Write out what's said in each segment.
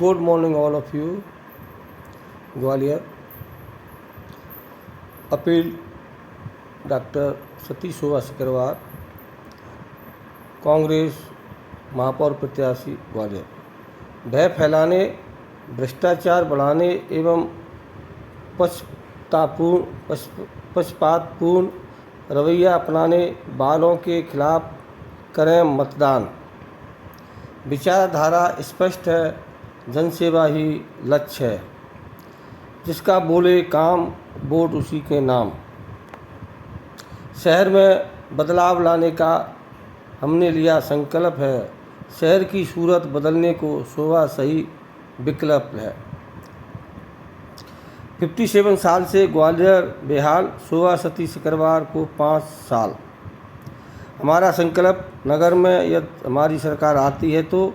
Good morning all of you. Gwalior appeal doctor Satish Shobha Sikarwar, Congress महापौर प्रत्याशी ग्वालियर। भय फैलाने, भ्रष्टाचार बढ़ाने एवं पक्षपातपूर्ण रवैया अपनाने वालों के खिलाफ करें मतदान। विचारधारा स्पष्ट है, जनसेवा ही लक्ष्य है। जिसका बोले काम, वोट उसी के नाम। शहर में बदलाव लाने का हमने लिया संकल्प है। शहर की सूरत बदलने को शोभा सही विकल्प है। 57 साल से ग्वालियर बेहाल, शोभा सतीश सिकरवार को 5 साल। हमारा संकल्प, नगर में यदि हमारी सरकार आती है तो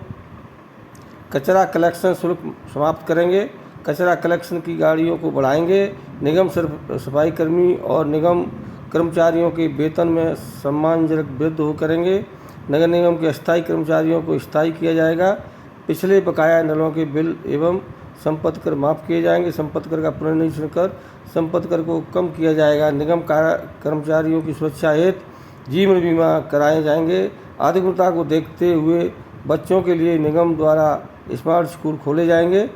कचरा कलेक्शन शुल्क समाप्त करेंगे, कचरा कलेक्शन की गाड़ियों को बढ़ाएंगे, निगम सफाई कर्मी और निगम कर्मचारियों के वेतन में सम्मानजनक वृद्धि करेंगे, नगर निगम के अस्थायी कर्मचारियों को स्थायी किया जाएगा, पिछले बकाया नलों के बिल एवं संपत्ति कर माफ़ किए जाएंगे, संपत्ति कर का पुनर्निरीक्षण कर संपत्ति कर को कम किया जाएगा, निगम कर्मचारियों की सुरक्षा हेतु जीवन बीमा कराए जाएंगे। आधुनिकता को देखते हुए बच्चों के लिए निगम द्वारा स्मार्ट स्कूल खोले जाएंगे।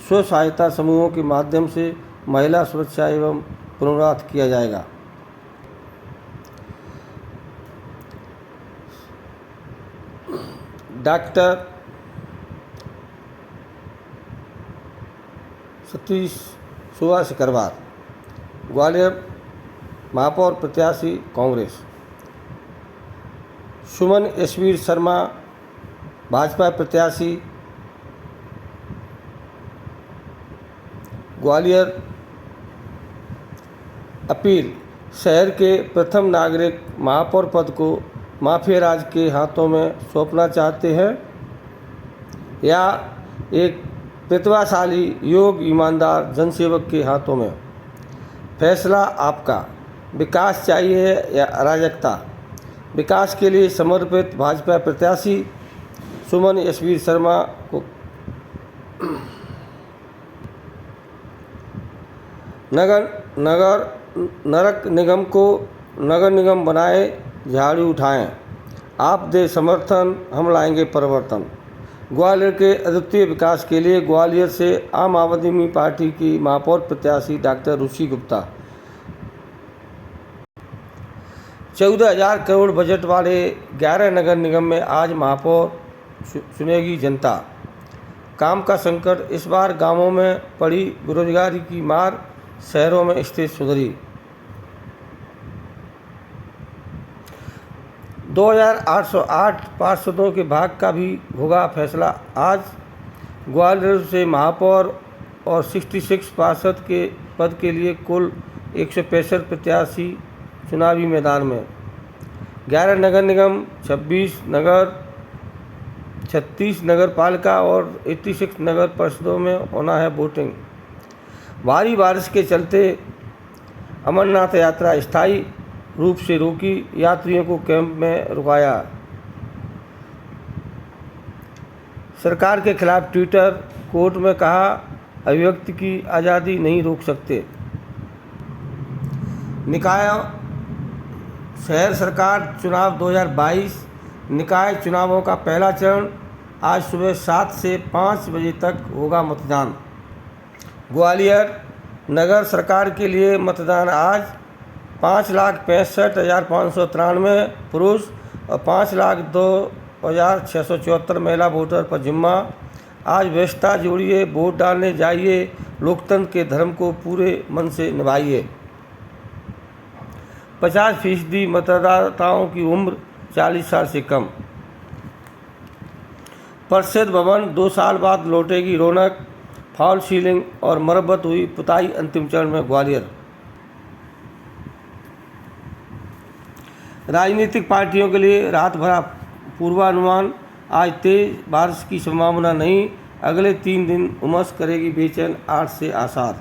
स्व सहायता समूहों के माध्यम से महिला सुरक्षा एवं पुनर्वास किया जाएगा। डॉक्टर सतीश शोभा सिकरवार, ग्वालियर महापौर प्रत्याशी कांग्रेस। सुमन यशवीर शर्मा, भाजपा प्रत्याशी ग्वालियर। अपील, शहर के प्रथम नागरिक महापौर पद को माफिया राज के हाथों में सौंपना चाहते हैं या एक प्रतिभाशाली, योग्य, ईमानदार जनसेवक के हाथों में? फैसला आपका। विकास चाहिए या अराजकता? विकास के लिए समर्पित भाजपा प्रत्याशी सुमन यशवीर शर्मा को नगर निगम बनाए, झाड़ू उठाएं। आप दे समर्थन, हम लाएंगे परिवर्तन। ग्वालियर के अद्वितीय विकास के लिए ग्वालियर से आम आदमी पार्टी की महापौर प्रत्याशी डॉक्टर रुचि गुप्ता। 14,000 करोड़ बजट वाले 11 नगर निगम में आज महापौर चुनेगी जनता। काम का संकट, इस बार गांवों में पड़ी बेरोजगारी की मार, शहरों में स्थिति सुधरी। 2,808 पार्षदों के भाग का भी होगा फैसला आज। ग्वालियर से महापौर और 66 पार्षद के पद के लिए कुल 165 प्रत्याशी चुनावी मैदान में। 11 नगर निगम, 36 नगर पालिका और 86 नगर परिषदों में होना है वोटिंग। भारी बारिश के चलते अमरनाथ यात्रा स्थायी रूप से रोकी, यात्रियों को कैंप में रुकाया। सरकार के खिलाफ ट्विटर, कोर्ट में कहा अभिव्यक्ति की आज़ादी नहीं रोक सकते। निकाय शहर सरकार चुनाव 2022। निकाय चुनावों का पहला चरण आज सुबह 7 से 5 बजे तक होगा मतदान। ग्वालियर नगर सरकार के लिए मतदान आज 5,65,593 पुरुष और 5,02,674 महिला वोटर पर जिम्मा। आज व्यवस्था जोड़िए, वोट डालने जाइए, लोकतंत्र के धर्म को पूरे मन से निभाइए। 50% मतदाताओं की उम्र 40 साल से कम। परिषद भवन 2 साल बाद लौटेगी रौनक, फॉल सीलिंग और मरम्मत हुई, पुताई अंतिम चरण में ग्वालियर। राजनीतिक पार्टियों के लिए रात भरा पूर्वानुमान, आज तेज बारिश की संभावना नहीं, अगले 3 दिन उमस करेगी बेचैन 8 से आसार।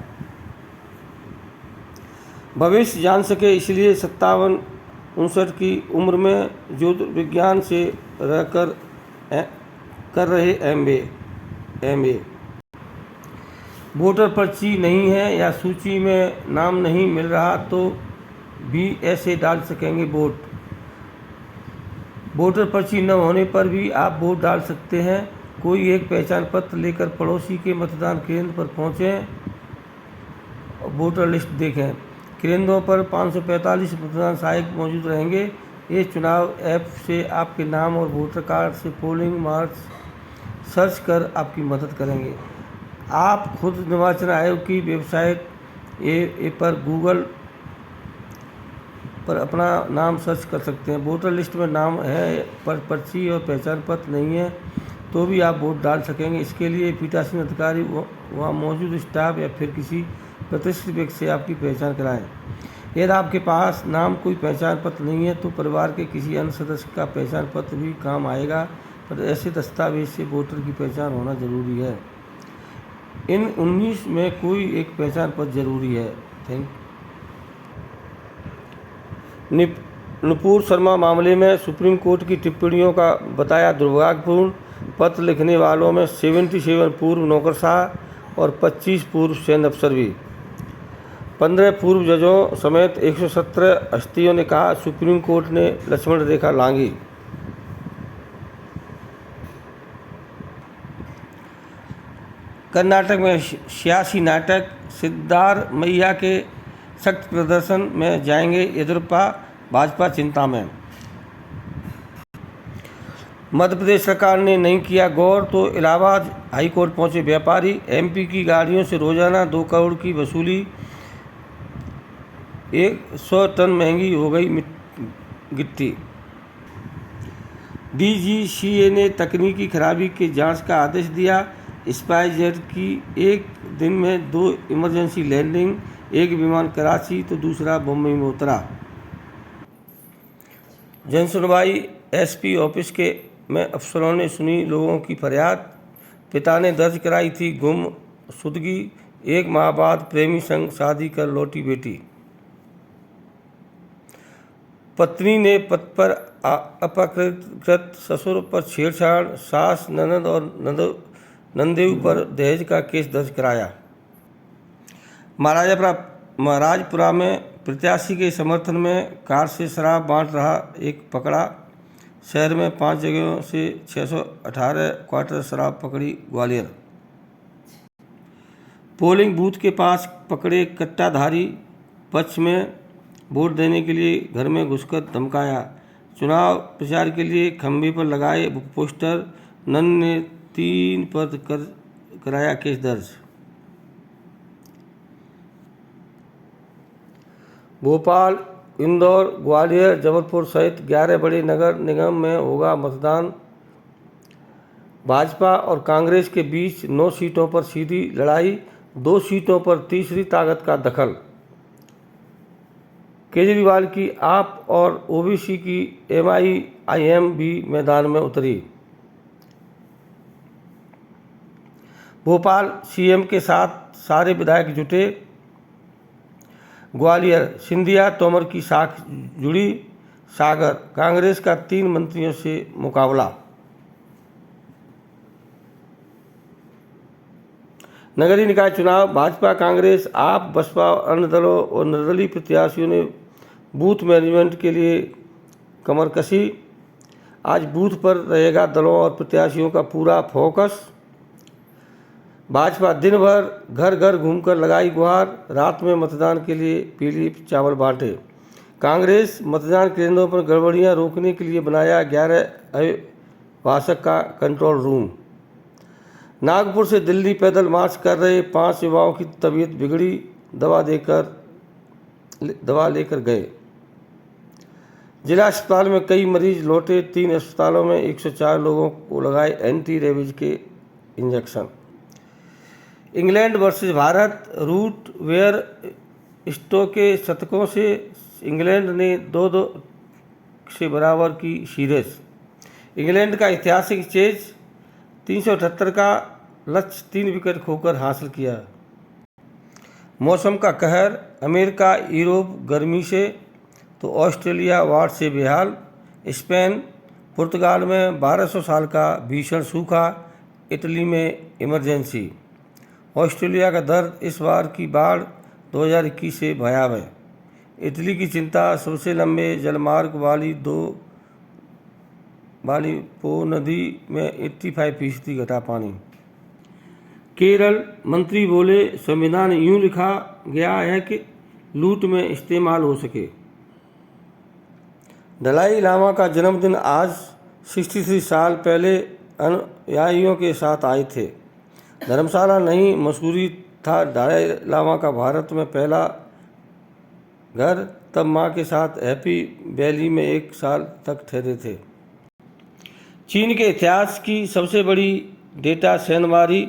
भविष्य जान सके इसलिए 57-59 की उम्र में ज्योतिर्विज्ञान से रहकर कर रहे MA वोटर पर्ची नहीं है या सूची में नाम नहीं मिल रहा तो भी ऐसे डाल सकेंगे वोट। वोटर पर्ची न होने पर भी आप वोट डाल सकते हैं। कोई एक पहचान पत्र लेकर पड़ोसी के मतदान केंद्र पर पहुंचें और वोटर लिस्ट देखें। केंद्रों पर 545 मतदान सहायक मौजूद रहेंगे। ये चुनाव ऐप से आपके नाम और वोटर कार्ड से पोलिंग मार्क्स सर्च कर आपकी मदद करेंगे। आप खुद निर्वाचन आयोग की वेबसाइट पर गूगल पर अपना नाम सर्च कर सकते हैं। वोटर लिस्ट में नाम है पर पर्ची और पहचान पत्र नहीं है तो भी आप वोट डाल सकेंगे। इसके लिए पीठासीन अधिकारी वहाँ मौजूद स्टाफ या फिर किसी प्रतिष्ठित व्यक्ति से आपकी पहचान कराएं। यदि आपके पास नाम कोई पहचान पत्र नहीं है तो परिवार के किसी अन्य सदस्य का पहचान पत्र भी काम आएगा, पर ऐसे दस्तावेज से वोटर की पहचान होना जरूरी है। इन 19 में कोई एक पहचान पत्र जरूरी है। नुपुर शर्मा मामले में सुप्रीम कोर्ट की टिप्पणियों का बताया दुर्भाग्यपूर्ण। पत्र लिखने वालों में 77 पूर्व नौकरशाह और 25 पूर्व सैन्य अफसर भी। 15 पूर्व जजों समेत 117 हस्तियों ने कहा सुप्रीम कोर्ट ने लक्ष्मण रेखा लांघी। कर्नाटक में सियासी नाटक, सिद्धारमैया के सख्त प्रदर्शन में जाएंगे येदियुरप्पा, भाजपा चिंता में। मध्य प्रदेश सरकार ने नहीं किया गौर तो इलाहाबाद हाईकोर्ट पहुंचे व्यापारी। एमपी की गाड़ियों से रोजाना 2 करोड़ की वसूली, 100 टन महंगी हो गई गिट्टी। डीजीसीए ने तकनीकी खराबी की जांच का आदेश दिया। स्पाइसजेट की एक दिन में 2 इमरजेंसी लैंडिंग, एक विमान कराची तो दूसरा मुंबई में उतरा। जनसुनवाई एसपी ऑफिस में अफसरों ने सुनी लोगों की फरियाद। पिता ने दर्ज कराई थी गुमशुदगी, 1 माह बाद प्रेमी संग शादी कर लौटी बेटी। पत्नी ने पति पर अपकृत, ससुर पर छेड़छाड़, सास, ननद और नंदेऊ पर दहेज का केस दर्ज कराया। महाराजपुरा में प्रत्याशी के समर्थन में कार से शराब बांट रहा एक पकड़ा। शहर में 5 जगहों से 618 क्वार्टर शराब पकड़ी ग्वालियर। पोलिंग बूथ के पास पकड़े कट्टाधारी, पक्ष में वोट देने के लिए घर में घुसकर धमकाया। चुनाव प्रचार के लिए खंभे पर लगाए पोस्टर, नन ने 3 पर कराया केस दर्ज। भोपाल, इंदौर, ग्वालियर, जबलपुर सहित 11 बड़े नगर निगम में होगा मतदान। भाजपा और कांग्रेस के बीच 9 सीटों पर सीधी लड़ाई, 2 सीटों पर तीसरी ताकत का दखल। केजरीवाल की आप और ओबीसी की MIM भी मैदान में उतरी। भोपाल, सीएम के साथ सारे विधायक जुटे। ग्वालियर, सिंधिया तोमर की साख जुड़ी। सागर, कांग्रेस का 3 मंत्रियों से मुकाबला। नगरीय निकाय चुनाव, भाजपा, कांग्रेस, आप, बसपा और अन्य दलों और निर्दलीय प्रत्याशियों ने बूथ मैनेजमेंट के लिए कमर कसी। आज बूथ पर रहेगा दलों और प्रत्याशियों का पूरा फोकस। भाजपा दिन भर घर घर घूमकर लगाई गुहार, रात में मतदान के लिए पीली चावल बांटे। कांग्रेस मतदान केंद्रों पर गड़बड़ियां रोकने के लिए बनाया 11 अभिभाषक का कंट्रोल रूम। नागपुर से दिल्ली पैदल मार्च कर रहे 5 युवाओं की तबीयत बिगड़ी, दवा लेकर गए। जिला अस्पताल में कई मरीज लौटे, 3 अस्पतालों में 104 लोगों को लगाए एंटी रेबीज के injection. England versus Bharat, Root Bairstow के शतकों से इंग्लैंड ने 2-2 से बराबर की सीरीज। इंग्लैंड का ऐतिहासिक चेज 378 का लक्ष्य 3 विकेट खोकर हासिल किया। मौसम का कहर, अमेरिका यूरोप गर्मी से तो ऑस्ट्रेलिया बाढ़ से बेहाल। स्पेन, पुर्तगाल में 1200 साल का भीषण सूखा, इटली में इमरजेंसी। ऑस्ट्रेलिया का दर्द, इस बार की बाढ़ 2021 से भयावह। इटली की चिंता, सबसे लंबे जलमार्ग वाली पो नदी में 85% घटा पानी। केरल मंत्री बोले, संविधान यूं लिखा गया है कि लूट में इस्तेमाल हो सके। दलाई लामा का जन्मदिन आज 63 साल पहले अनुयायियों के साथ आए थे। धर्मशाला नहीं, मसूरी था दलाई लामा का भारत में पहला घर, तब मां के साथ हैप्पी वैली में 1 साल तक ठहरे थे। चीन के इतिहास की सबसे बड़ी डेटा सेनवारी,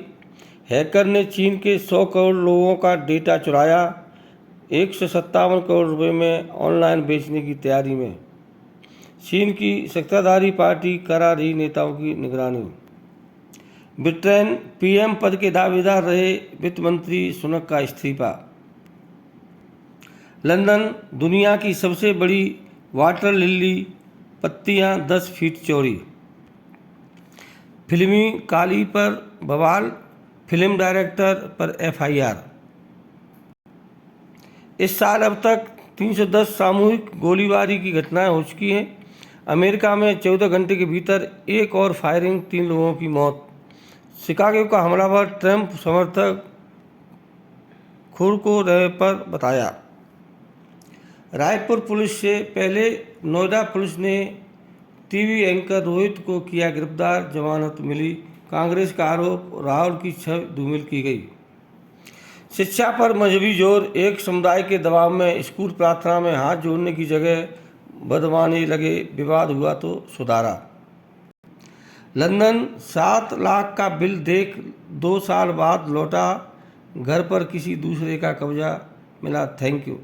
हैकर ने चीन के 100 करोड़ लोगों का डेटा चुराया, 157 करोड़ रुपए में ऑनलाइन बेचने की तैयारी में। चीन की सत्ताधारी पार्टी करा रही नेताओं की निगरानी। ब्रिटेन पीएम पद के दावेदार रहे वित्त मंत्री सुनक का इस्तीफा। लंदन, दुनिया की सबसे बड़ी वाटर लिली, पत्तियां 10 फीट चौड़ी। फिल्मी काली पर बवाल, फिल्म डायरेक्टर पर FIR। इस साल अब तक 310 सामूहिक गोलीबारी की घटनाएं हो चुकी हैं। अमेरिका में 14 घंटे के भीतर एक और फायरिंग, 3 लोगों की मौत। शिकागो का हमलावर ट्रंप समर्थक खुद को रहे पर बताया। रायपुर पुलिस से पहले नोएडा पुलिस ने टीवी एंकर रोहित को किया गिरफ्तार, जमानत मिली। कांग्रेस का आरोप, राहुल की छवि धूमिल की गई। शिक्षा पर मजहबी जोर, एक समुदाय के दबाव में स्कूल प्रार्थना में हाथ जोड़ने की जगह बदमाने लगे, विवाद हुआ तो सुधारा। लंदन, 7 लाख का बिल देख 2 साल बाद लौटा घर पर किसी दूसरे का कब्जा मिला, थैंक यू।